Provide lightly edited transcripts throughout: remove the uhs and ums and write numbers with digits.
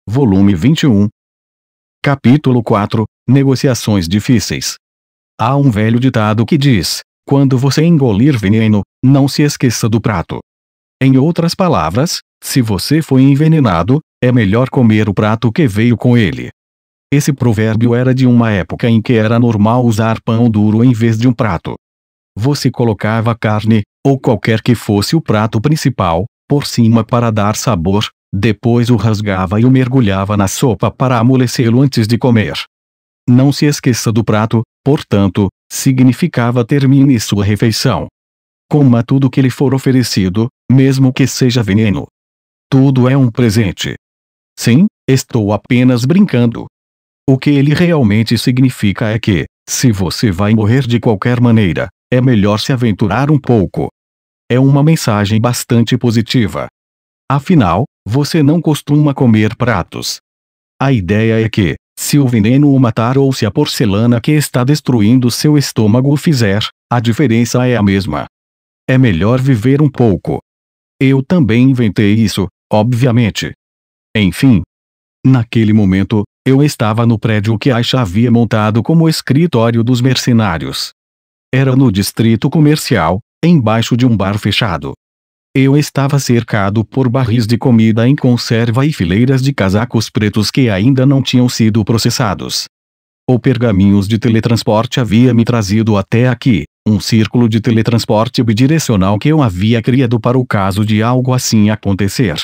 Volume 21. Capítulo 4. Negociações difíceis. Há um velho ditado que diz: quando você engolir veneno, não se esqueça do prato. Em outras palavras, se você foi envenenado, é melhor comer o prato que veio com ele. Esse provérbio era de uma época em que era normal usar pão duro em vez de um prato. Você colocava carne, ou qualquer que fosse o prato principal, por cima para dar sabor, depois o rasgava e o mergulhava na sopa para amolecê-lo antes de comer. Não se esqueça do prato, portanto, significava termine sua refeição. Coma tudo que lhe for oferecido, mesmo que seja veneno. Tudo é um presente. Sim, estou apenas brincando. O que ele realmente significa é que, se você vai morrer de qualquer maneira, é melhor se aventurar um pouco. É uma mensagem bastante positiva. Afinal, você não costuma comer pratos. A ideia é que, se o veneno o matar ou se a porcelana que está destruindo seu estômago o fizer, a diferença é a mesma. É melhor viver um pouco. Eu também inventei isso, obviamente. Enfim. Naquele momento, eu estava no prédio que Aisha havia montado como escritório dos mercenários. Era no distrito comercial, embaixo de um bar fechado. Eu estava cercado por barris de comida em conserva e fileiras de casacos pretos que ainda não tinham sido processados. O pergaminhos de teletransporte havia me trazido até aqui, um círculo de teletransporte bidirecional que eu havia criado para o caso de algo assim acontecer.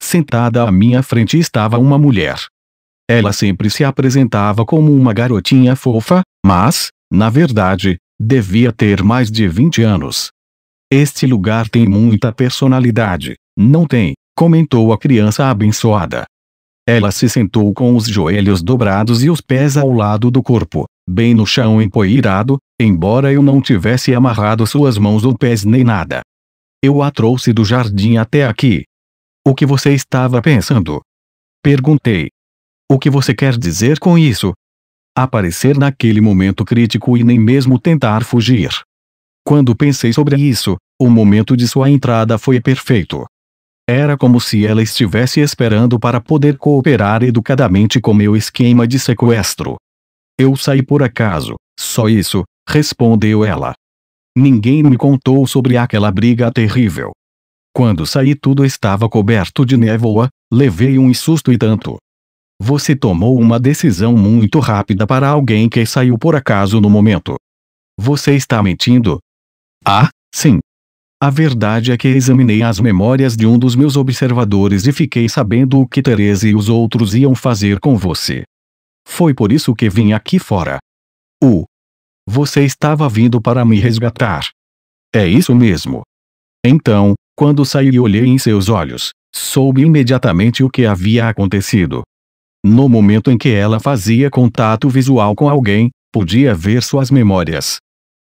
Sentada à minha frente estava uma mulher. Ela sempre se apresentava como uma garotinha fofa, mas, na verdade, devia ter mais de 20 anos. Este lugar tem muita personalidade, não tem? Comentou a criança abençoada. Ela se sentou com os joelhos dobrados e os pés ao lado do corpo, bem no chão empoeirado, embora eu não tivesse amarrado suas mãos ou pés nem nada. Eu a trouxe do jardim até aqui. O que você estava pensando? Perguntei. O que você quer dizer com isso? Aparecer naquele momento crítico e nem mesmo tentar fugir. Quando pensei sobre isso, o momento de sua entrada foi perfeito. Era como se ela estivesse esperando para poder cooperar educadamente com meu esquema de sequestro. Eu saí por acaso, só isso, respondeu ela. Ninguém me contou sobre aquela briga terrível. Quando saí tudo estava coberto de névoa, levei um susto e tanto. Você tomou uma decisão muito rápida para alguém que saiu por acaso no momento. Você está mentindo? Ah, sim. A verdade é que examinei as memórias de um dos meus observadores e fiquei sabendo o que Teresa e os outros iam fazer com você. Foi por isso que vim aqui fora. Você estava vindo para me resgatar. É isso mesmo. Então, quando saí e olhei em seus olhos, soube imediatamente o que havia acontecido. No momento em que ela fazia contato visual com alguém, podia ver suas memórias.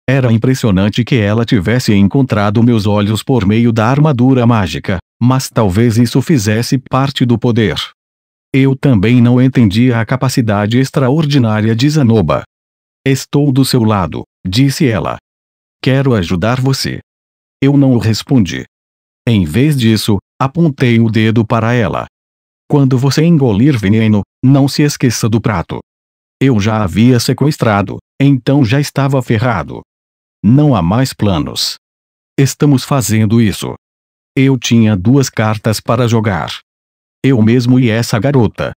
Era impressionante que ela tivesse encontrado meus olhos por meio da armadura mágica, mas talvez isso fizesse parte do poder. Eu também não entendia a capacidade extraordinária de Zanoba. Estou do seu lado, disse ela. Quero ajudar você. Eu não respondi. Em vez disso, apontei o dedo para ela. Quando você engolir veneno, não se esqueça do prato. Eu já havia sequestrado, então já estava ferrado. Não há mais planos. Estamos fazendo isso. Eu tinha 2 cartas para jogar. Eu mesmo e essa garota.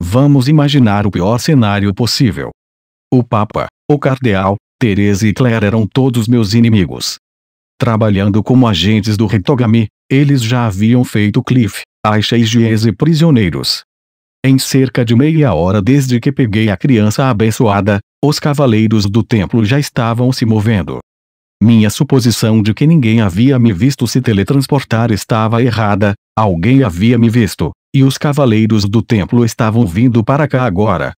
Vamos imaginar o pior cenário possível. O Papa, o Cardeal, Teresa e Claire eram todos meus inimigos. Trabalhando como agentes do Retogami, eles já haviam feito Cliff, Aisha e Giese prisioneiros. Em cerca de meia hora desde que peguei a criança abençoada, os cavaleiros do templo já estavam se movendo. Minha suposição de que ninguém havia me visto se teletransportar estava errada, alguém havia me visto, e os cavaleiros do templo estavam vindo para cá agora.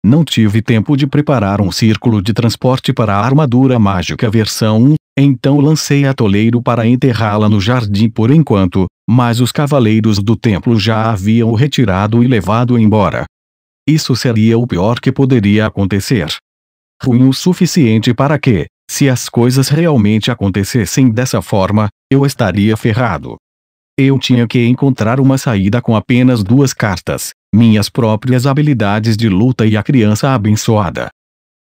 Não tive tempo de preparar um círculo de transporte para a armadura mágica versão 1, então lancei a toleiro para enterrá-la no jardim por enquanto, mas os cavaleiros do templo já haviam o retirado e levado embora. Isso seria o pior que poderia acontecer. Ruim o suficiente para que, se as coisas realmente acontecessem dessa forma, eu estaria ferrado. Eu tinha que encontrar uma saída com apenas 2 cartas, minhas próprias habilidades de luta e a criança abençoada.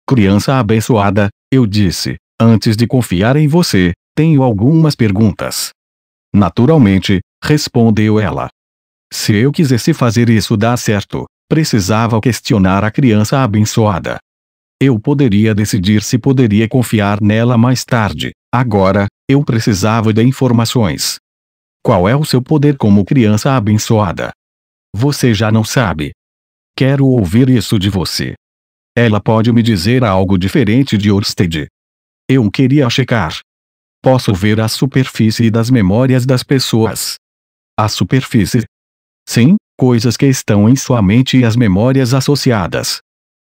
Criança abençoada, eu disse, antes de confiar em você, tenho algumas perguntas. Naturalmente, respondeu ela. Se eu quisesse fazer isso dar certo, precisava questionar a criança abençoada. Eu poderia decidir se poderia confiar nela mais tarde. Agora, eu precisava de informações. Qual é o seu poder como criança abençoada? Você já não sabe. Quero ouvir isso de você. Ela pode me dizer algo diferente de Orsted. Eu queria checar. Posso ver a superfície das memórias das pessoas. A superfície? Sim, coisas que estão em sua mente e as memórias associadas.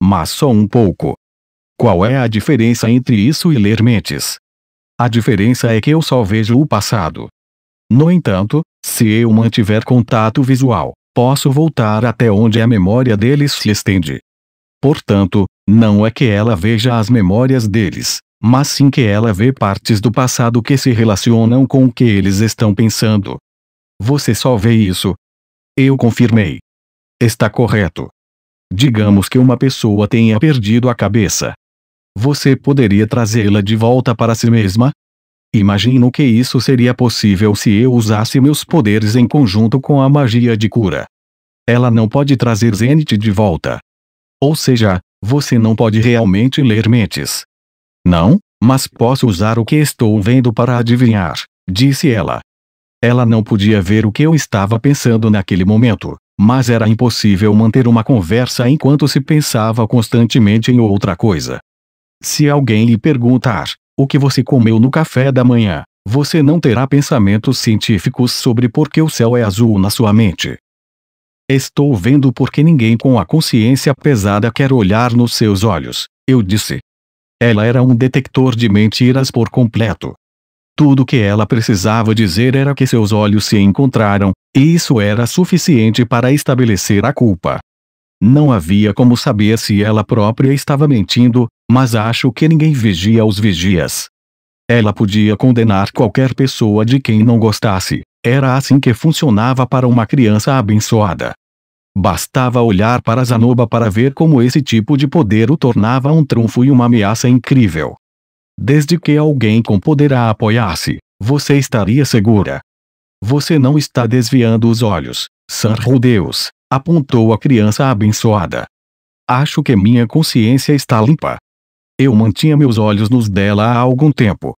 Mas só um pouco. Qual é a diferença entre isso e ler mentes? A diferença é que eu só vejo o passado. No entanto, se eu mantiver contato visual, posso voltar até onde a memória deles se estende. Portanto, não é que ela veja as memórias deles, mas sim que ela vê partes do passado que se relacionam com o que eles estão pensando. Você só vê isso. Eu confirmei. Está correto. Digamos que uma pessoa tenha perdido a cabeça. Você poderia trazê-la de volta para si mesma? Imagino que isso seria possível se eu usasse meus poderes em conjunto com a magia de cura. Ela não pode trazer Zenith de volta. Ou seja, você não pode realmente ler mentes. Não, mas posso usar o que estou vendo para adivinhar, disse ela. Ela não podia ver o que eu estava pensando naquele momento, mas era impossível manter uma conversa enquanto se pensava constantemente em outra coisa. Se alguém lhe perguntar, o que você comeu no café da manhã, você não terá pensamentos científicos sobre por que o céu é azul na sua mente. Estou vendo porque ninguém com a consciência pesada quer olhar nos seus olhos, eu disse. Ela era um detector de mentiras por completo. Tudo que ela precisava dizer era que seus olhos se encontraram, e isso era suficiente para estabelecer a culpa. Não havia como saber se ela própria estava mentindo, mas acho que ninguém vigia os vigias. Ela podia condenar qualquer pessoa de quem não gostasse. Era assim que funcionava para uma criança abençoada. Bastava olhar para Zanoba para ver como esse tipo de poder o tornava um trunfo e uma ameaça incrível. Desde que alguém com poder a apoiasse, você estaria segura. Você não está desviando os olhos, Sanru Deus, apontou a criança abençoada. Acho que minha consciência está limpa. Eu mantinha meus olhos nos dela há algum tempo.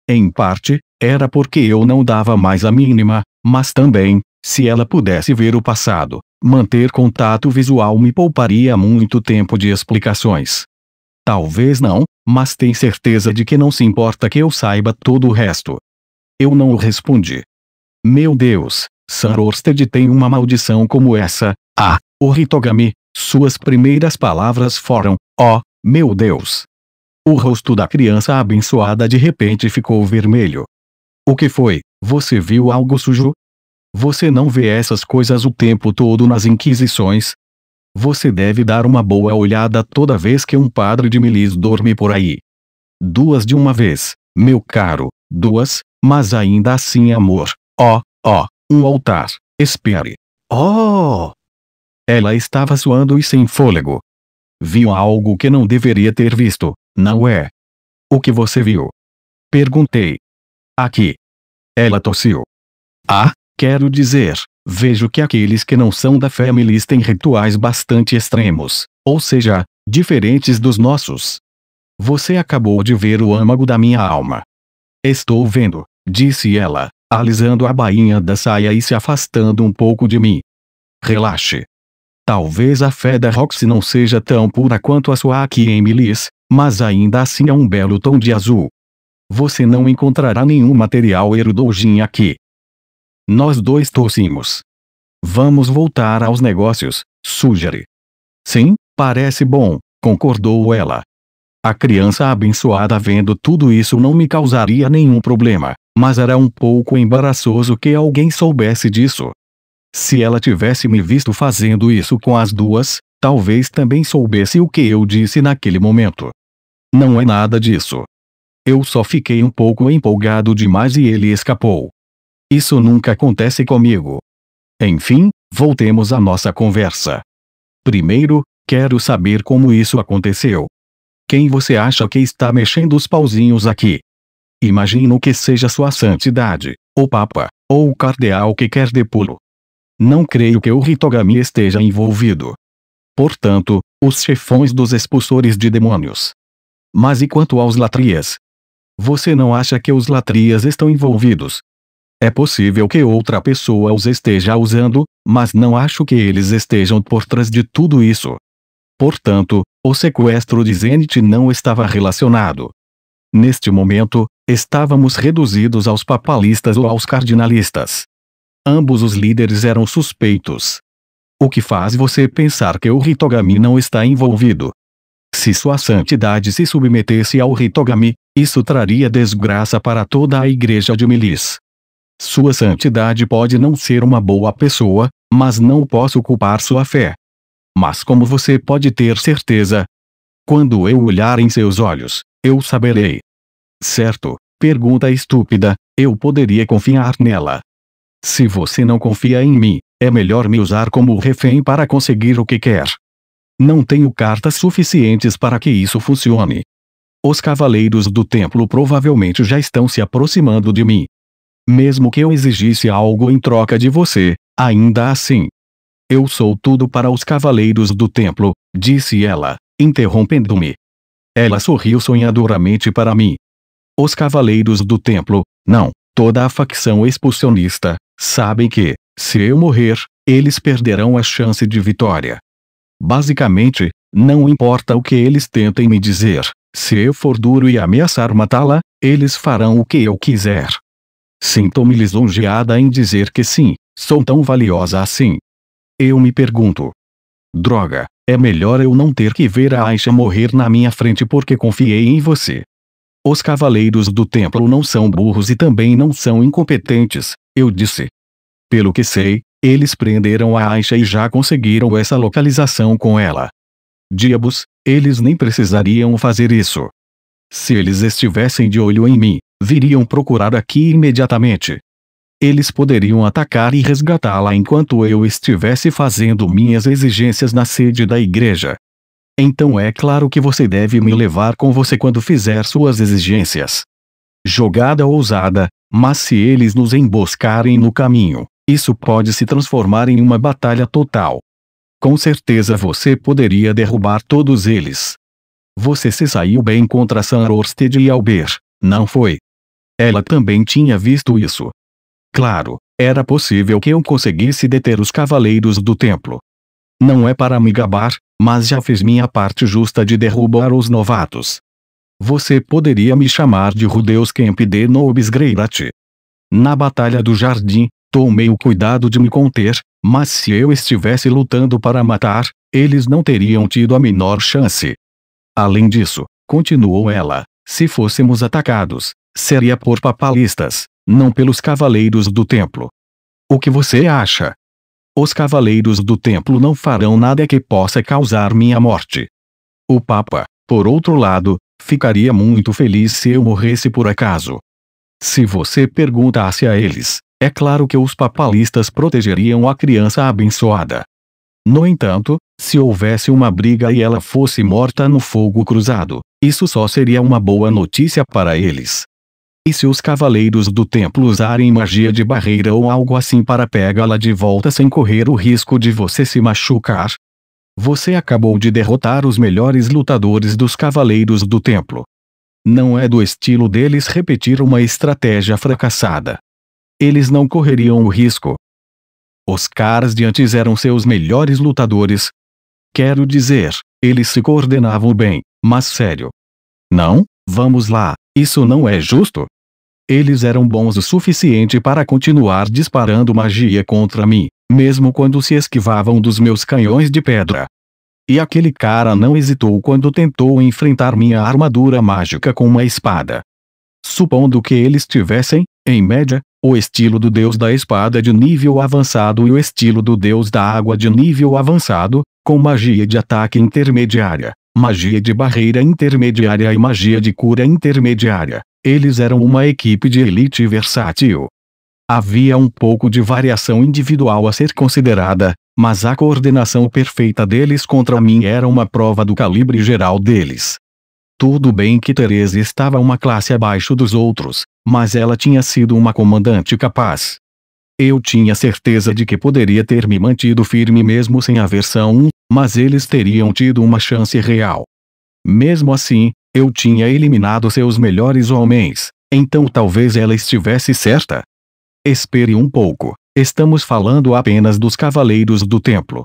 Em parte, era porque eu não dava mais a mínima, mas também, se ela pudesse ver o passado, manter contato visual me pouparia muito tempo de explicações. Talvez não, mas tem certeza de que não se importa que eu saiba todo o resto. Eu não respondi. Meu Deus, Sir Orsted tem uma maldição como essa. Ah, o Hitogami, suas primeiras palavras foram, oh, meu Deus. O rosto da criança abençoada de repente ficou vermelho. O que foi? Você viu algo sujo? Você não vê essas coisas o tempo todo nas inquisições? Você deve dar uma boa olhada toda vez que um padre de milis dorme por aí. 2 de uma vez, meu caro, 2, mas ainda assim amor. Oh, um altar, espere. Oh! Ela estava suando e sem fôlego. Viu algo que não deveria ter visto, não é? O que você viu? Perguntei. Aqui. Ela tossiu. Ah, quero dizer, vejo que aqueles que não são da fé milis têm rituais bastante extremos, ou seja, diferentes dos nossos. Você acabou de ver o âmago da minha alma. Estou vendo, disse ela, alisando a bainha da saia e se afastando um pouco de mim. Relaxe. Talvez a fé da Roxy não seja tão pura quanto a sua aqui em Milis, mas ainda assim é um belo tom de azul. Você não encontrará nenhum material Erudoujin aqui. Nós dois tossimos. Vamos voltar aos negócios, sugere. Sim, parece bom, concordou ela. A criança abençoada vendo tudo isso não me causaria nenhum problema, mas era um pouco embaraçoso que alguém soubesse disso. Se ela tivesse me visto fazendo isso com as 2, talvez também soubesse o que eu disse naquele momento. Não é nada disso. Eu só fiquei um pouco empolgado demais e ele escapou. Isso nunca acontece comigo. Enfim, voltemos à nossa conversa. Primeiro, quero saber como isso aconteceu. Quem você acha que está mexendo os pauzinhos aqui? Imagino que seja Sua Santidade, o Papa, ou o cardeal que quer depô-lo. Não creio que o Hitogami esteja envolvido. Portanto, os chefões dos expulsores de demônios. Mas e quanto aos latrias? Você não acha que os latrias estão envolvidos? É possível que outra pessoa os esteja usando, mas não acho que eles estejam por trás de tudo isso. Portanto, o sequestro de Zenith não estava relacionado. Neste momento, estávamos reduzidos aos papalistas ou aos cardinalistas. Ambos os líderes eram suspeitos. O que faz você pensar que o Hitogami não está envolvido? Se Sua Santidade se submetesse ao Hitogami, isso traria desgraça para toda a igreja de Milis. Sua Santidade pode não ser uma boa pessoa, mas não posso culpar sua fé. Mas como você pode ter certeza? Quando eu olhar em seus olhos, eu saberei. Certo, pergunta estúpida, eu poderia confiar nela. Se você não confia em mim, é melhor me usar como refém para conseguir o que quer. Não tenho cartas suficientes para que isso funcione. Os cavaleiros do templo provavelmente já estão se aproximando de mim. Mesmo que eu exigisse algo em troca de você, ainda assim. Eu sou tudo para os cavaleiros do templo, disse ela, interrompendo-me. Ela sorriu sonhadoramente para mim. Os cavaleiros do templo, não, toda a facção expulsionista, sabem que, se eu morrer, eles perderão a chance de vitória. Basicamente, não importa o que eles tentem me dizer, se eu for duro e ameaçar matá-la, eles farão o que eu quiser. Sinto-me lisonjeada em dizer que sim, sou tão valiosa assim. Eu me pergunto. Droga, é melhor eu não ter que ver a Aisha morrer na minha frente porque confiei em você. Os cavaleiros do templo não são burros e também não são incompetentes, eu disse. Pelo que sei, eles prenderam a Aisha e já conseguiram essa localização com ela. Diabos, eles nem precisariam fazer isso. Se eles estivessem de olho em mim, viriam procurar aqui imediatamente. Eles poderiam atacar e resgatá-la enquanto eu estivesse fazendo minhas exigências na sede da igreja. Então é claro que você deve me levar com você quando fizer suas exigências. Jogada ousada, mas se eles nos emboscarem no caminho, isso pode se transformar em uma batalha total. Com certeza você poderia derrubar todos eles. Você se saiu bem contra Sam Orsted e Albert, não foi? Ela também tinha visto isso. Claro, era possível que eu conseguisse deter os cavaleiros do templo. Não é para me gabar, mas já fiz minha parte justa de derrubar os novatos. Você poderia me chamar de Rudeus Camp de Nobis Greirat. Na Batalha do Jardim, tomei o cuidado de me conter, mas se eu estivesse lutando para matar, eles não teriam tido a menor chance. Além disso, continuou ela, se fôssemos atacados, seria por papalistas, não pelos cavaleiros do templo. O que você acha? Os cavaleiros do templo não farão nada que possa causar minha morte. O Papa, por outro lado, ficaria muito feliz se eu morresse por acaso. Se você perguntasse a eles, é claro que os papalistas protegeriam a criança abençoada. No entanto, se houvesse uma briga e ela fosse morta no fogo cruzado, isso só seria uma boa notícia para eles. E se os cavaleiros do templo usarem magia de barreira ou algo assim para pegá-la de volta sem correr o risco de você se machucar? Você acabou de derrotar os melhores lutadores dos cavaleiros do templo. Não é do estilo deles repetir uma estratégia fracassada. Eles não correriam o risco. Os caras de antes eram seus melhores lutadores. Quero dizer, eles se coordenavam bem, mas sério. Não, vamos lá, isso não é justo? Eles eram bons o suficiente para continuar disparando magia contra mim, mesmo quando se esquivavam dos meus canhões de pedra. E aquele cara não hesitou quando tentou enfrentar minha armadura mágica com uma espada. Supondo que eles tivessem, em média, o estilo do deus da espada de nível avançado e o estilo do deus da água de nível avançado, com magia de ataque intermediária, magia de barreira intermediária e magia de cura intermediária. Eles eram uma equipe de elite versátil. Havia um pouco de variação individual a ser considerada, mas a coordenação perfeita deles contra mim era uma prova do calibre geral deles. Tudo bem que Therese estava uma classe abaixo dos outros, mas ela tinha sido uma comandante capaz. Eu tinha certeza de que poderia ter me mantido firme mesmo sem a versão 1, mas eles teriam tido uma chance real. Mesmo assim, eu tinha eliminado seus melhores homens, então talvez ela estivesse certa. Espere um pouco, estamos falando apenas dos cavaleiros do templo.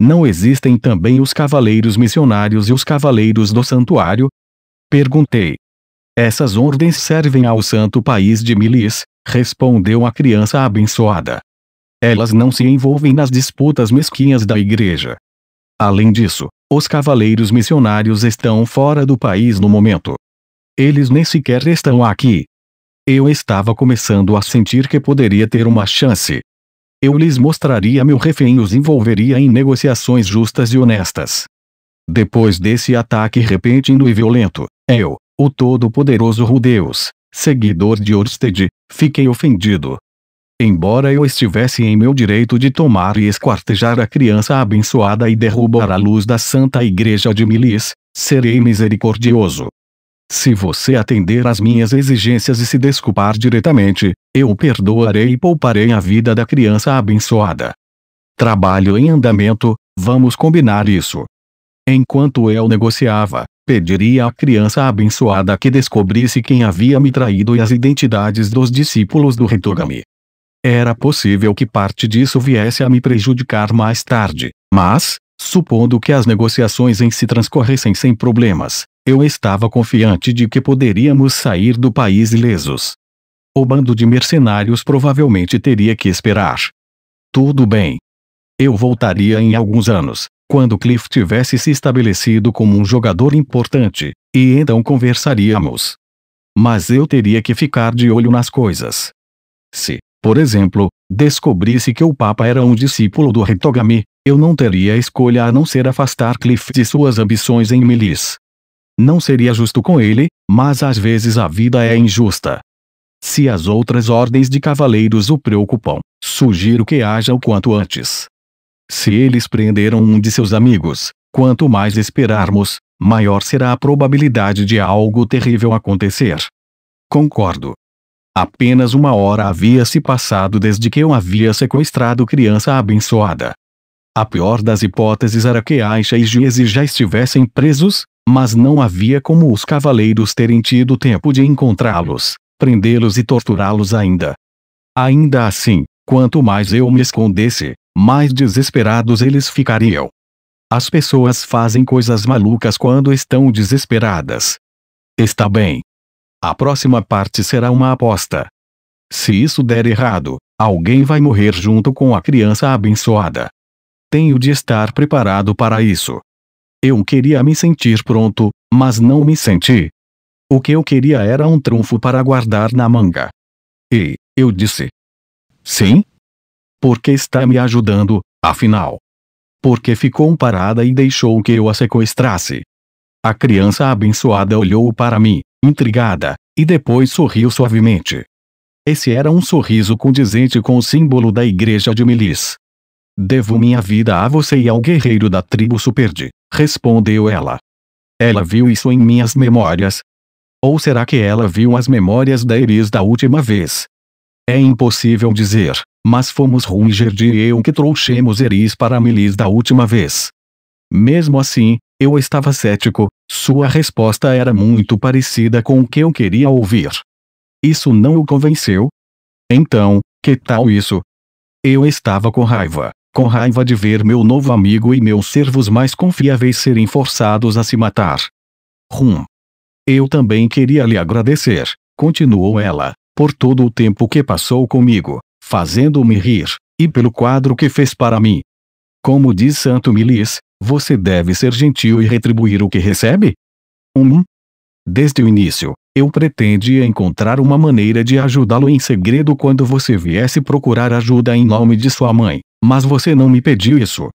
Não existem também os cavaleiros missionários e os cavaleiros do santuário? Perguntei. Essas ordens servem ao santo país de Milis, respondeu a criança abençoada. Elas não se envolvem nas disputas mesquinhas da igreja. Além disso, os cavaleiros missionários estão fora do país no momento. Eles nem sequer estão aqui. Eu estava começando a sentir que poderia ter uma chance. Eu lhes mostraria meu refém e os envolveria em negociações justas e honestas. Depois desse ataque repentino e violento, eu, o todo-poderoso Rudeus, seguidor de Orsted, fiquei ofendido. Embora eu estivesse em meu direito de tomar e esquartejar a criança abençoada e derrubar a luz da Santa Igreja de Milis, serei misericordioso. Se você atender às minhas exigências e se desculpar diretamente, eu o perdoarei e pouparei a vida da criança abençoada. Trabalho em andamento, vamos combinar isso. Enquanto eu negociava, pediria à criança abençoada que descobrisse quem havia me traído e as identidades dos discípulos do Hitogami. Era possível que parte disso viesse a me prejudicar mais tarde, mas, supondo que as negociações em si transcorressem sem problemas, eu estava confiante de que poderíamos sair do país ilesos. O bando de mercenários provavelmente teria que esperar. Tudo bem. Eu voltaria em alguns anos, quando Cliff tivesse se estabelecido como um jogador importante, e então conversaríamos. Mas eu teria que ficar de olho nas coisas. Se, por exemplo, descobrisse que o Papa era um discípulo do Hitogami, eu não teria escolha a não ser afastar Cliff de suas ambições em Milis. Não seria justo com ele, mas às vezes a vida é injusta. Se as outras ordens de cavaleiros o preocupam, sugiro que haja o quanto antes. Se eles prenderam um de seus amigos, quanto mais esperarmos, maior será a probabilidade de algo terrível acontecer. Concordo. Apenas uma hora havia se passado desde que eu havia sequestrado criança abençoada. A pior das hipóteses era que Aisha e Giese já estivessem presos, mas não havia como os cavaleiros terem tido tempo de encontrá-los, prendê-los e torturá-los ainda. Ainda assim, quanto mais eu me escondesse, mais desesperados eles ficariam. As pessoas fazem coisas malucas quando estão desesperadas. Está bem. A próxima parte será uma aposta. Se isso der errado, alguém vai morrer junto com a criança abençoada. Tenho de estar preparado para isso. Eu queria me sentir pronto, mas não me senti. O que eu queria era um trunfo para guardar na manga. E, eu disse. Sim? Porque está me ajudando, afinal. Porque ficou parada e deixou que eu a sequestrasse. A criança abençoada olhou para mim, intrigada, e depois sorriu suavemente. Esse era um sorriso condizente com o símbolo da igreja de Milis. Devo minha vida a você e ao guerreiro da tribo Superde, respondeu ela. Ela viu isso em minhas memórias? Ou será que ela viu as memórias da Eris da última vez? É impossível dizer, mas fomos Rungerd e eu que trouxemos Eris para Milis da última vez. Mesmo assim, eu estava cético, sua resposta era muito parecida com o que eu queria ouvir. Isso não o convenceu? Então, que tal isso? Eu estava com raiva de ver meu novo amigo e meus servos mais confiáveis serem forçados a se matar. Eu também queria lhe agradecer, continuou ela, por todo o tempo que passou comigo, fazendo-me rir, e pelo quadro que fez para mim. Como diz Santo Milis, você deve ser gentil e retribuir o que recebe? Desde o início, eu pretendia encontrar uma maneira de ajudá-lo em segredo quando você viesse procurar ajuda em nome de sua mãe, mas você não me pediu isso.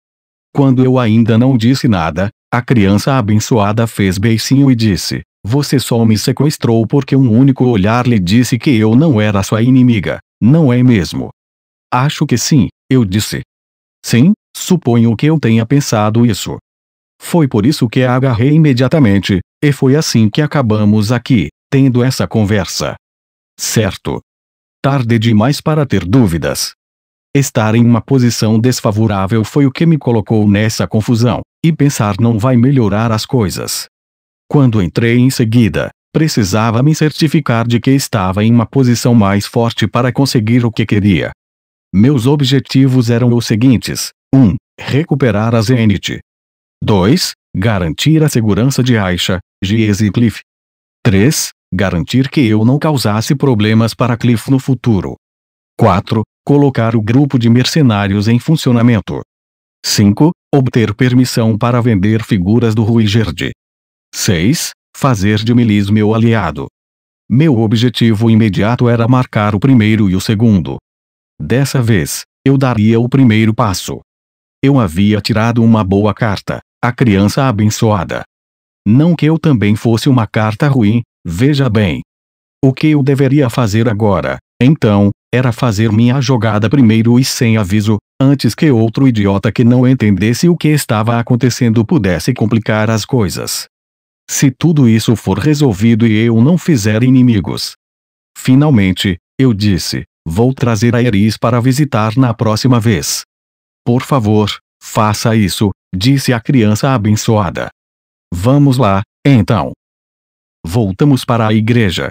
Quando eu ainda não disse nada, a criança abençoada fez beicinho e disse, você só me sequestrou porque um único olhar lhe disse que eu não era sua inimiga. Não é mesmo? Acho que sim, eu disse. Sim, suponho que eu tenha pensado isso. Foi por isso que a agarrei imediatamente, e foi assim que acabamos aqui, tendo essa conversa. Certo. Tarde demais para ter dúvidas. Estar em uma posição desfavorável foi o que me colocou nessa confusão, e pensar não vai melhorar as coisas. Quando entrei em seguida, precisava me certificar de que estava em uma posição mais forte para conseguir o que queria. Meus objetivos eram os seguintes: 1. Recuperar a Zenith. 2. Garantir a segurança de Aisha, Gies e Cliff. 3. Garantir que eu não causasse problemas para Cliff no futuro. 4. Colocar o grupo de mercenários em funcionamento. 5. Obter permissão para vender figuras do Ruigerd. 6. Fazer de Melis meu aliado. Meu objetivo imediato era marcar o primeiro e o segundo. Dessa vez, eu daria o primeiro passo. Eu havia tirado uma boa carta, a criança abençoada. Não que eu também fosse uma carta ruim, veja bem. O que eu deveria fazer agora, então, era fazer minha jogada primeiro e sem aviso, antes que outro idiota que não entendesse o que estava acontecendo pudesse complicar as coisas. Se tudo isso for resolvido e eu não fizer inimigos. Finalmente, eu disse, vou trazer a Eris para visitar na próxima vez. Por favor, faça isso, disse a criança abençoada. Vamos lá, então. Voltamos para a igreja.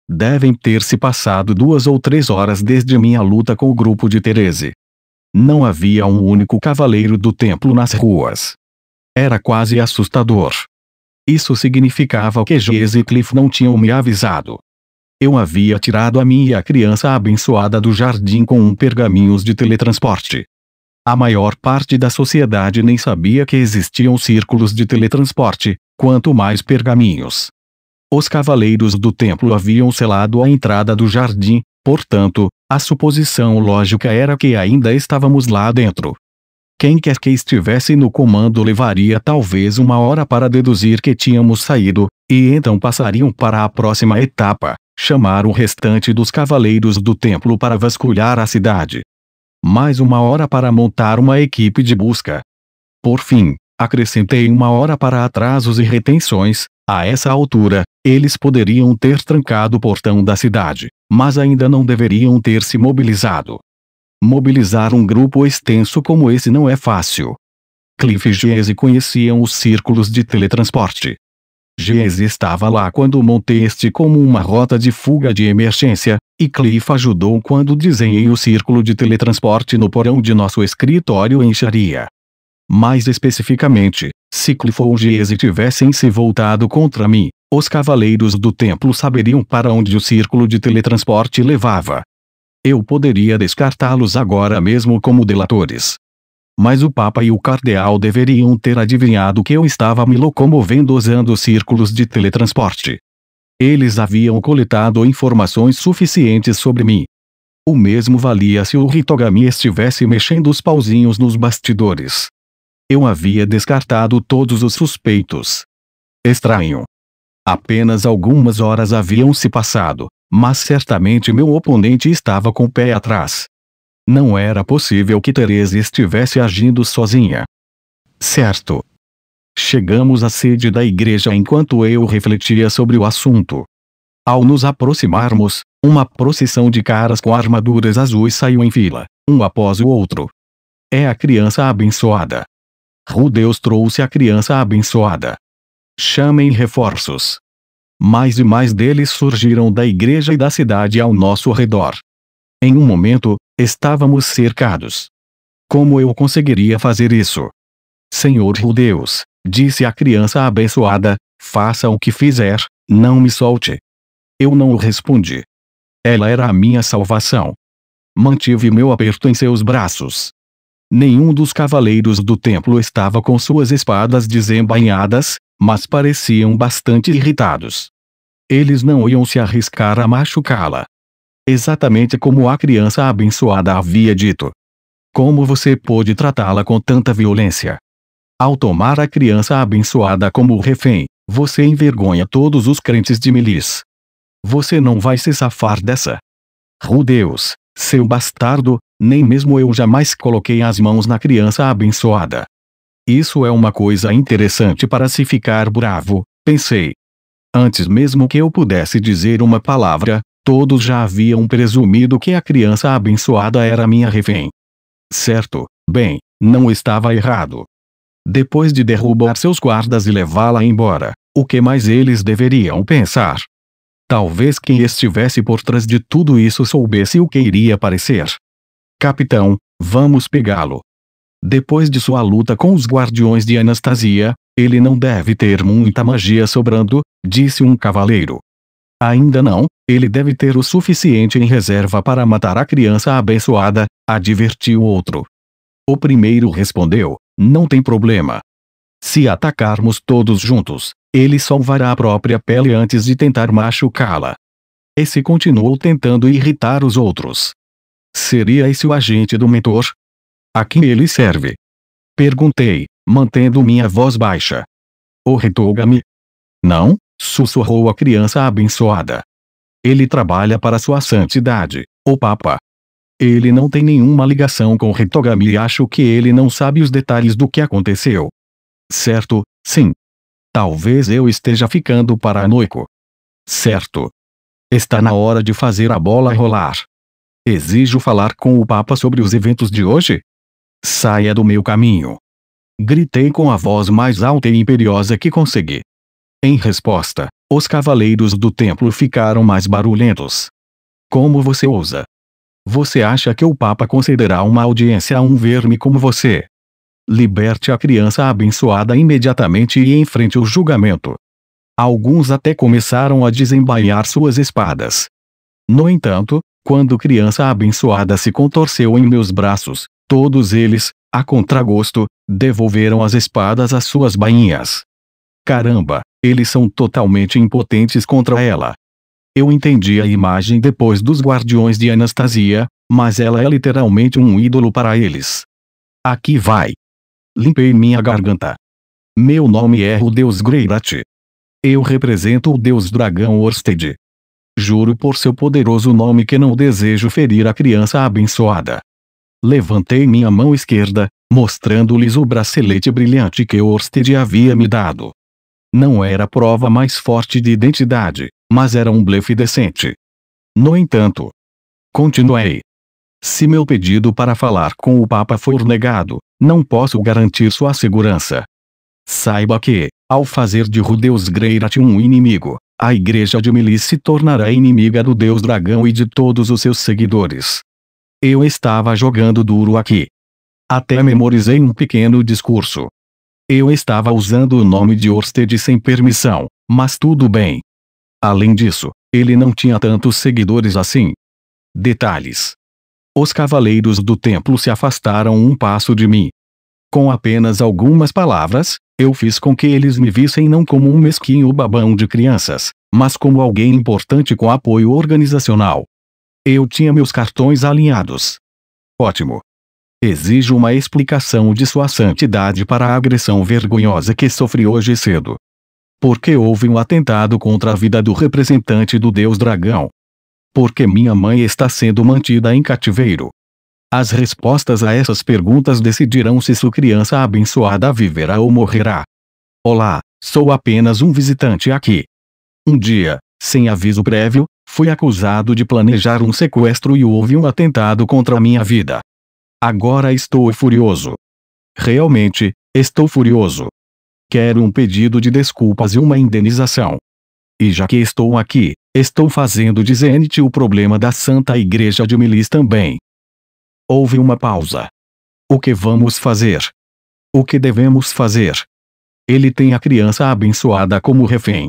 Devem ter se passado 2 ou 3 horas desde minha luta com o grupo de Therese. Não havia um único cavaleiro do templo nas ruas. Era quase assustador. Isso significava que Gies e Cliff não tinham me avisado. Eu havia tirado a mim e a criança abençoada do jardim com pergaminhos de teletransporte. A maior parte da sociedade nem sabia que existiam círculos de teletransporte, quanto mais pergaminhos. Os cavaleiros do templo haviam selado a entrada do jardim, portanto, a suposição lógica era que ainda estávamos lá dentro. Quem quer que estivesse no comando levaria talvez 1 hora para deduzir que tínhamos saído, e então passariam para a próxima etapa, chamar o restante dos cavaleiros do templo para vasculhar a cidade. Mais 1 hora para montar uma equipe de busca. Por fim, acrescentei 1 hora para atrasos e retenções. A essa altura, eles poderiam ter trancado o portão da cidade, mas ainda não deveriam ter se mobilizado. Mobilizar um grupo extenso como esse não é fácil. Cliff e Gies conheciam os círculos de teletransporte. Gies estava lá quando montei este como uma rota de fuga de emergência, e Cliff ajudou quando desenhei o círculo de teletransporte no porão de nosso escritório em Sharia. Mais especificamente, se Cliff ou Gies tivessem se voltado contra mim, os cavaleiros do templo saberiam para onde o círculo de teletransporte levava. Eu poderia descartá-los agora mesmo como delatores. Mas o Papa e o Cardeal deveriam ter adivinhado que eu estava me locomovendo usando círculos de teletransporte. Eles haviam coletado informações suficientes sobre mim. O mesmo valia se o Hitogami estivesse mexendo os pauzinhos nos bastidores. Eu havia descartado todos os suspeitos. Estranho. Apenas algumas horas haviam se passado, mas certamente meu oponente estava com o pé atrás. Não era possível que Therese estivesse agindo sozinha. Certo. Chegamos à sede da igreja enquanto eu refletia sobre o assunto. Ao nos aproximarmos, uma procissão de caras com armaduras azuis saiu em fila, um após o outro. É a criança abençoada. Deus trouxe a criança abençoada. Chamem reforços. Mais e mais deles surgiram da igreja e da cidade ao nosso redor. Em um momento, estávamos cercados. Como eu conseguiria fazer isso? Senhor Deus, disse a criança abençoada, faça o que fizer, não me solte. Eu não respondi. Ela era a minha salvação. Mantive meu aperto em seus braços. Nenhum dos cavaleiros do templo estava com suas espadas desembainhadas, mas pareciam bastante irritados. Eles não iam se arriscar a machucá-la. Exatamente como a criança abençoada havia dito. Como você pôde tratá-la com tanta violência? Ao tomar a criança abençoada como refém, você envergonha todos os crentes de Melis. Você não vai se safar dessa. Deus, Seu bastardo, nem mesmo eu jamais coloquei as mãos na criança abençoada. Isso é uma coisa interessante para se ficar bravo, pensei. Antes mesmo que eu pudesse dizer uma palavra, todos já haviam presumido que a criança abençoada era minha refém. Certo, bem, não estava errado. Depois de derrubar seus guardas e levá-la embora, o que mais eles deveriam pensar? Talvez quem estivesse por trás de tudo isso soubesse o que iria parecer. Capitão, vamos pegá-lo. Depois de sua luta com os guardiões de Anastasia, ele não deve ter muita magia sobrando, disse um cavaleiro. Ainda não, ele deve ter o suficiente em reserva para matar a criança abençoada, advertiu outro. O primeiro respondeu, não tem problema. Se atacarmos todos juntos, ele salvará a própria pele antes de tentar machucá-la. Esse continuou tentando irritar os outros. Seria esse o agente do mentor? A quem ele serve? Perguntei, mantendo minha voz baixa. O Hitogami? Não, sussurrou a criança abençoada. Ele trabalha para sua santidade, o Papa. Ele não tem nenhuma ligação com Hitogami e acho que ele não sabe os detalhes do que aconteceu. Certo, sim. Talvez eu esteja ficando paranoico. Certo. Está na hora de fazer a bola rolar. Exijo falar com o Papa sobre os eventos de hoje? Saia do meu caminho. Gritei com a voz mais alta e imperiosa que consegui. Em resposta, os cavaleiros do templo ficaram mais barulhentos. Como você ousa? Você acha que o Papa concederá uma audiência a um verme como você? Liberte a criança abençoada imediatamente e enfrente o julgamento. Alguns até começaram a desembainhar suas espadas. No entanto, quando a criança abençoada se contorceu em meus braços, todos eles, a contragosto, devolveram as espadas às suas bainhas. Caramba, eles são totalmente impotentes contra ela. Eu entendi a imagem depois dos guardiões de Anastasia, mas ela é literalmente um ídolo para eles. Aqui vai. Limpei minha garganta. Meu nome é o Deus Greirat. Eu represento o Deus Dragão Orsted. Juro por seu poderoso nome que não desejo ferir a criança abençoada. Levantei minha mão esquerda, mostrando-lhes o bracelete brilhante que Orsted havia me dado. Não era a prova mais forte de identidade, mas era um blefe decente. No entanto, continuei. Se meu pedido para falar com o Papa for negado, não posso garantir sua segurança. Saiba que, ao fazer de Deus Greirat um inimigo, a Igreja de Melis se tornará inimiga do Deus Dragão e de todos os seus seguidores. Eu estava jogando duro aqui. Até memorizei um pequeno discurso. Eu estava usando o nome de Orsted sem permissão, mas tudo bem. Além disso, ele não tinha tantos seguidores assim. Detalhes. Os cavaleiros do templo se afastaram um passo de mim. Com apenas algumas palavras, eu fiz com que eles me vissem não como um mesquinho babão de crianças, mas como alguém importante com apoio organizacional. Eu tinha meus cartões alinhados. Ótimo. Exijo uma explicação de sua santidade para a agressão vergonhosa que sofri hoje cedo. Porque houve um atentado contra a vida do representante do Deus Dragão. Porque minha mãe está sendo mantida em cativeiro. As respostas a essas perguntas decidirão se sua criança abençoada viverá ou morrerá. Olá, sou apenas um visitante aqui. Um dia, sem aviso prévio, fui acusado de planejar um sequestro e houve um atentado contra a minha vida. Agora estou furioso. Realmente, estou furioso. Quero um pedido de desculpas e uma indenização. E já que estou aqui, estou fazendo de Zenith o problema da Santa Igreja de Melis também. Houve uma pausa. O que vamos fazer? O que devemos fazer? Ele tem a criança abençoada como refém.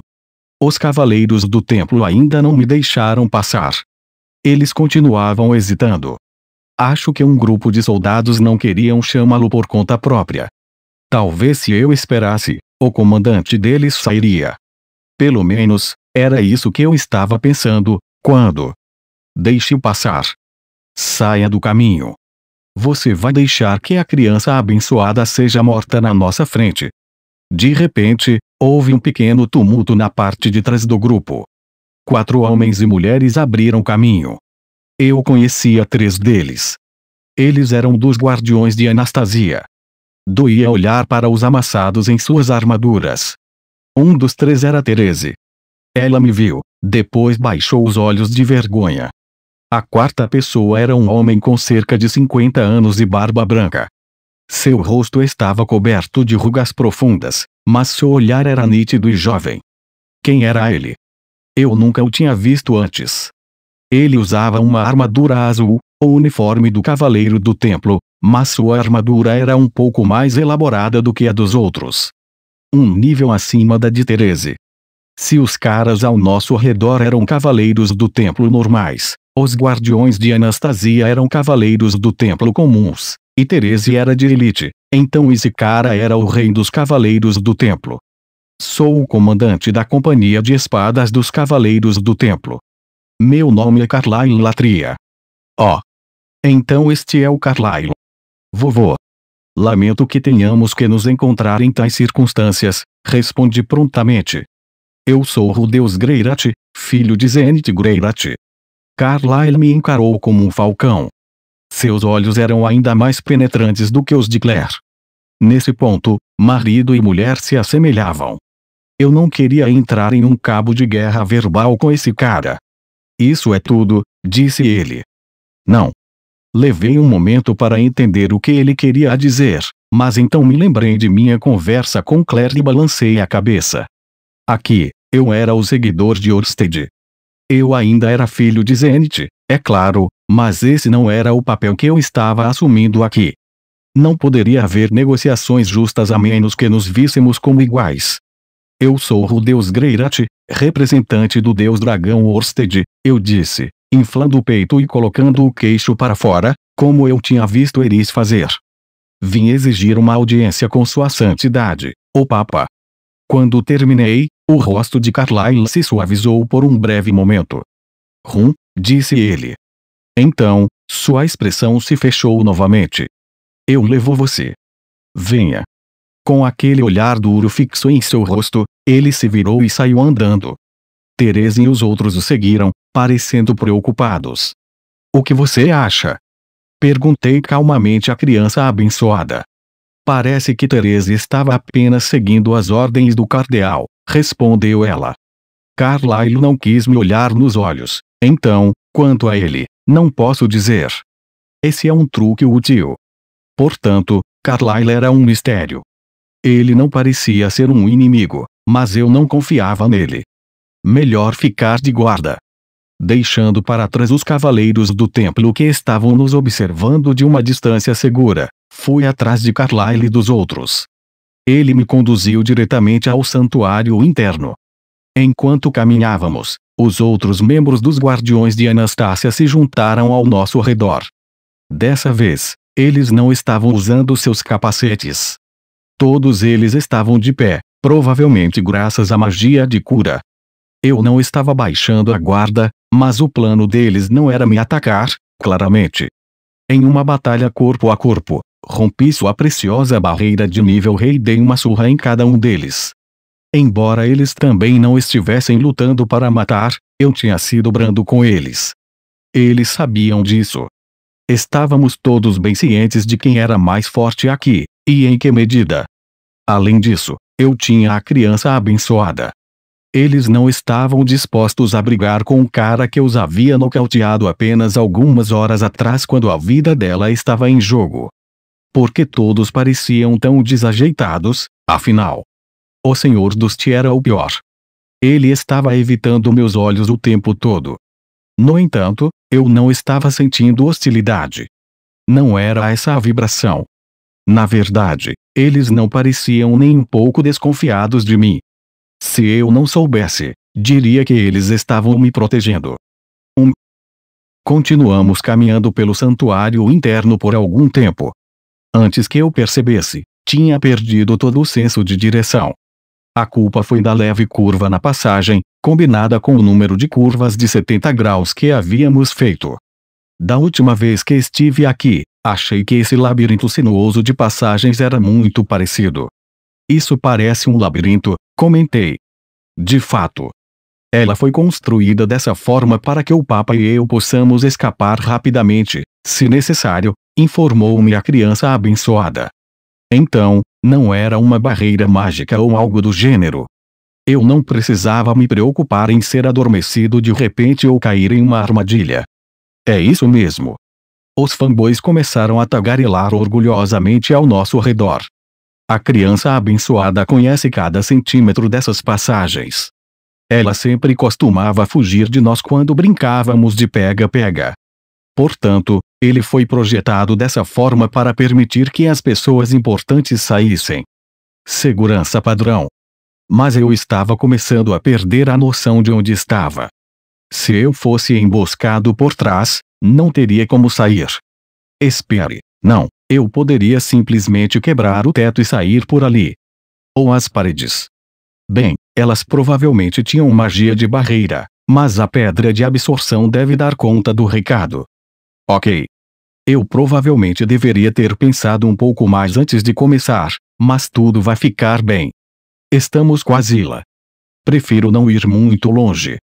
Os cavaleiros do templo ainda não me deixaram passar. Eles continuavam hesitando. Acho que um grupo de soldados não queriam chamá-lo por conta própria. Talvez se eu esperasse, o comandante deles sairia. Pelo menos, era isso que eu estava pensando, quando... Deixe-o passar. Saia do caminho. Você vai deixar que a criança abençoada seja morta na nossa frente. De repente, houve um pequeno tumulto na parte de trás do grupo. 4 homens e mulheres abriram caminho. Eu conhecia 3 deles. Eles eram dos guardiões de Anastasia. Doía olhar para os amassados em suas armaduras. Um dos 3 era Therese. Ela me viu, depois baixou os olhos de vergonha. A 4ª pessoa era um homem com cerca de 50 anos e barba branca. Seu rosto estava coberto de rugas profundas, mas seu olhar era nítido e jovem. Quem era ele? Eu nunca o tinha visto antes. Ele usava uma armadura azul, o uniforme do cavaleiro do templo, mas sua armadura era um pouco mais elaborada do que a dos outros. Um nível acima da de Therese. Se os caras ao nosso redor eram cavaleiros do templo normais, os guardiões de Anastasia eram cavaleiros do templo comuns, e Therese era de elite, então esse cara era o rei dos cavaleiros do templo. Sou o comandante da companhia de espadas dos cavaleiros do templo. Meu nome é Carlyle Latria. Oh. Então este é o Carlyle. Vovô. Lamento que tenhamos que nos encontrar em tais circunstâncias, respondi prontamente. Eu sou Rudeus Greirat, filho de Zenith Greirat. Carlyle me encarou como um falcão. Seus olhos eram ainda mais penetrantes do que os de Claire. Nesse ponto, marido e mulher se assemelhavam. Eu não queria entrar em um cabo de guerra verbal com esse cara. Isso é tudo, disse ele. Não. Levei um momento para entender o que ele queria dizer, mas então me lembrei de minha conversa com Claire e balancei a cabeça. Aqui, eu era o seguidor de Orsted. Eu ainda era filho de Zenith, é claro, mas esse não era o papel que eu estava assumindo aqui. Não poderia haver negociações justas a menos que nos víssemos como iguais. Eu sou Rudeus Greirat, representante do deus dragão Orsted, eu disse, inflando o peito e colocando o queixo para fora, como eu tinha visto Eris fazer. Vim exigir uma audiência com sua santidade, o Papa. Quando terminei, o rosto de Carlyle se suavizou por um breve momento. Disse ele. Então, sua expressão se fechou novamente. Eu levo você. Venha. Com aquele olhar duro fixo em seu rosto, ele se virou e saiu andando. Therese e os outros o seguiram, parecendo preocupados. O que você acha? Perguntei calmamente à criança abençoada. Parece que Therese estava apenas seguindo as ordens do cardeal, respondeu ela. Carlyle não quis me olhar nos olhos, então, quanto a ele, não posso dizer. Esse é um truque útil. Portanto, Carlyle era um mistério. Ele não parecia ser um inimigo, mas eu não confiava nele. Melhor ficar de guarda. Deixando para trás os cavaleiros do templo que estavam nos observando de uma distância segura, fui atrás de Carlyle e dos outros. Ele me conduziu diretamente ao santuário interno. Enquanto caminhávamos, os outros membros dos guardiões de Anastasia se juntaram ao nosso redor. Dessa vez, eles não estavam usando seus capacetes. Todos eles estavam de pé, provavelmente graças à magia de cura. Eu não estava baixando a guarda, mas o plano deles não era me atacar, claramente. Em uma batalha corpo a corpo, rompi sua preciosa barreira de nível rei e dei uma surra em cada um deles. Embora eles também não estivessem lutando para matar, eu tinha sido brando com eles. Eles sabiam disso. Estávamos todos bem cientes de quem era mais forte aqui, e em que medida. Além disso, eu tinha a criança abençoada. Eles não estavam dispostos a brigar com um cara que os havia nocauteado apenas algumas horas atrás quando a vida dela estava em jogo. Porque todos pareciam tão desajeitados, afinal. O Senhor Dusty era o pior. Ele estava evitando meus olhos o tempo todo. No entanto, eu não estava sentindo hostilidade. Não era essa a vibração. Na verdade, eles não pareciam nem um pouco desconfiados de mim. Se eu não soubesse, diria que eles estavam me protegendo. Continuamos caminhando pelo santuário interno por algum tempo. Antes que eu percebesse, tinha perdido todo o senso de direção. A culpa foi da leve curva na passagem, combinada com o número de curvas de 70 graus que havíamos feito. Da última vez que estive aqui, achei que esse labirinto sinuoso de passagens era muito parecido. Isso parece um labirinto, comentei. De fato. Ela foi construída dessa forma para que o Papa e eu possamos escapar rapidamente, se necessário, informou-me a criança abençoada. Então, não era uma barreira mágica ou algo do gênero. Eu não precisava me preocupar em ser adormecido de repente ou cair em uma armadilha. É isso mesmo. Os fanboys começaram a tagarelar orgulhosamente ao nosso redor. A criança abençoada conhece cada centímetro dessas passagens. Ela sempre costumava fugir de nós quando brincávamos de pega-pega. Portanto, ele foi projetado dessa forma para permitir que as pessoas importantes saíssem. Segurança padrão. Mas eu estava começando a perder a noção de onde estava. Se eu fosse emboscado por trás, não teria como sair. Espere, não, eu poderia simplesmente quebrar o teto e sair por ali. Ou as paredes. Bem, elas provavelmente tinham magia de barreira, mas a pedra de absorção deve dar conta do recado. Ok. Eu provavelmente deveria ter pensado um pouco mais antes de começar, mas tudo vai ficar bem. Estamos quase lá. Prefiro não ir muito longe.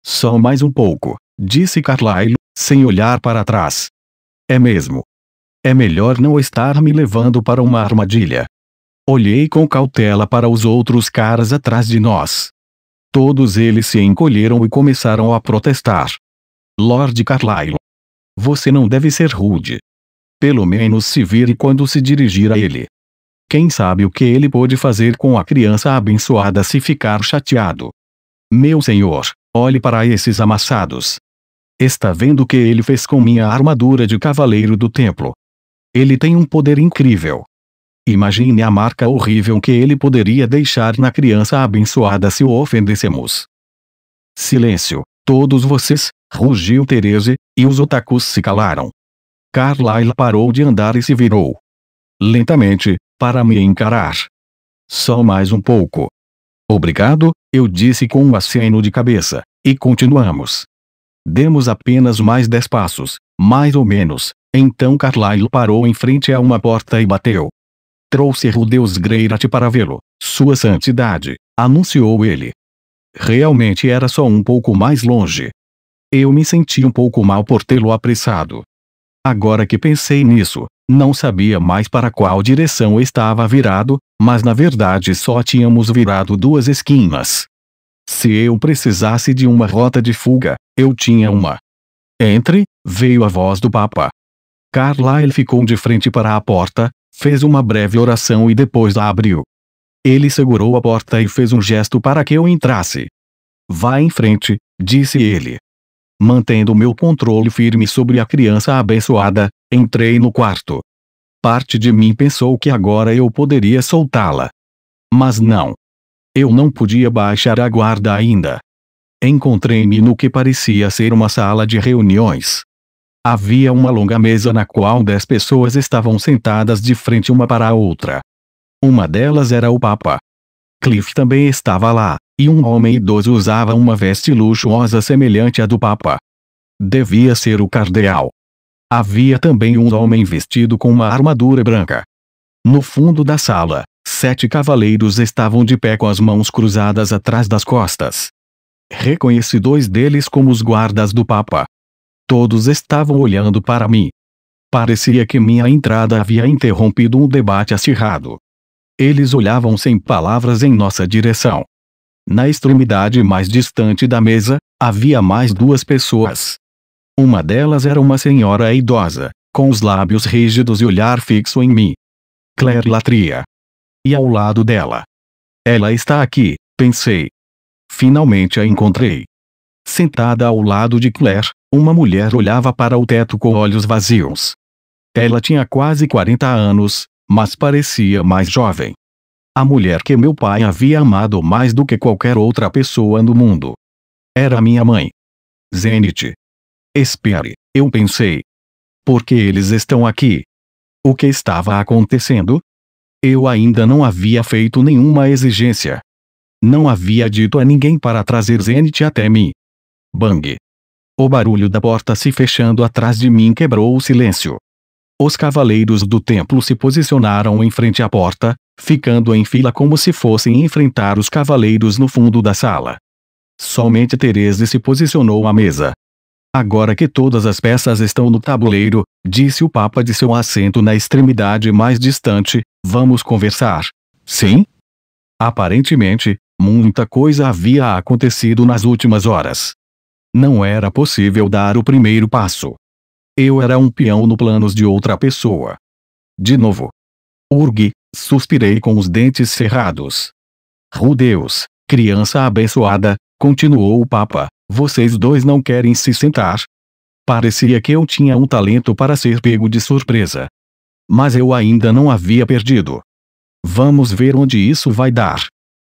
Só mais um pouco, disse Carlyle, sem olhar para trás. É mesmo. É melhor não estar me levando para uma armadilha. Olhei com cautela para os outros caras atrás de nós. Todos eles se encolheram e começaram a protestar. Lord Carlyle. Você não deve ser rude. Pelo menos se vire quando se dirigir a ele. Quem sabe o que ele pode fazer com a criança abençoada se ficar chateado. Meu senhor, olhe para esses amassados. Está vendo o que ele fez com minha armadura de cavaleiro do templo? Ele tem um poder incrível. Imagine a marca horrível que ele poderia deixar na criança abençoada se o ofendêssemos. Silêncio, todos vocês, rugiu Therese, e os otakus se calaram. Carlyle parou de andar e se virou. Lentamente, para me encarar. Só mais um pouco. Obrigado, eu disse com um aceno de cabeça, e continuamos. Demos apenas mais 10 passos, mais ou menos, então Carlyle parou em frente a uma porta e bateu. Trouxe o Deus Greirat para vê-lo, sua santidade, anunciou ele. Realmente era só um pouco mais longe. Eu me senti um pouco mal por tê-lo apressado. Agora que pensei nisso, não sabia mais para qual direção estava virado, mas na verdade só tínhamos virado 2 esquinas. Se eu precisasse de uma rota de fuga, eu tinha uma. Entre, veio a voz do Papa. Carlyle ficou de frente para a porta, fez uma breve oração e depois a abriu. Ele segurou a porta e fez um gesto para que eu entrasse. Vá em frente, disse ele. Mantendo meu controle firme sobre a criança abençoada, entrei no quarto. Parte de mim pensou que agora eu poderia soltá-la. Mas não. Eu não podia baixar a guarda ainda. Encontrei-me no que parecia ser uma sala de reuniões. Havia uma longa mesa na qual 10 pessoas estavam sentadas de frente uma para a outra. Uma delas era o Papa. Cliff também estava lá, e um homem idoso usava uma veste luxuosa semelhante à do Papa. Devia ser o cardeal. Havia também um homem vestido com uma armadura branca. No fundo da sala, 7 cavaleiros estavam de pé com as mãos cruzadas atrás das costas. Reconheci 2 deles como os guardas do Papa. Todos estavam olhando para mim. Parecia que minha entrada havia interrompido um debate acirrado. Eles olhavam sem palavras em nossa direção. Na extremidade mais distante da mesa, havia mais 2 pessoas. Uma delas era uma senhora idosa, com os lábios rígidos e olhar fixo em mim. Claire Latria. E ao lado dela. Ela está aqui, pensei. Finalmente a encontrei. Sentada ao lado de Claire, uma mulher olhava para o teto com olhos vazios. Ela tinha quase 40 anos, mas parecia mais jovem. A mulher que meu pai havia amado mais do que qualquer outra pessoa no mundo. Era minha mãe. Zenith. Espere, eu pensei. Por que eles estão aqui? O que estava acontecendo? Eu ainda não havia feito nenhuma exigência. Não havia dito a ninguém para trazer Zenith até mim. Bang. O barulho da porta se fechando atrás de mim quebrou o silêncio. Os cavaleiros do templo se posicionaram em frente à porta, ficando em fila como se fossem enfrentar os cavaleiros no fundo da sala. Somente Therese se posicionou à mesa. Agora que todas as peças estão no tabuleiro, disse o Papa de seu assento na extremidade mais distante, vamos conversar. Sim? Aparentemente, muita coisa havia acontecido nas últimas horas. Não era possível dar o primeiro passo. Eu era um peão no planos de outra pessoa. De novo. Urgue, suspirei com os dentes cerrados. Deus, criança abençoada, continuou o Papa, vocês dois não querem se sentar? Parecia que eu tinha um talento para ser pego de surpresa. Mas eu ainda não havia perdido. Vamos ver onde isso vai dar.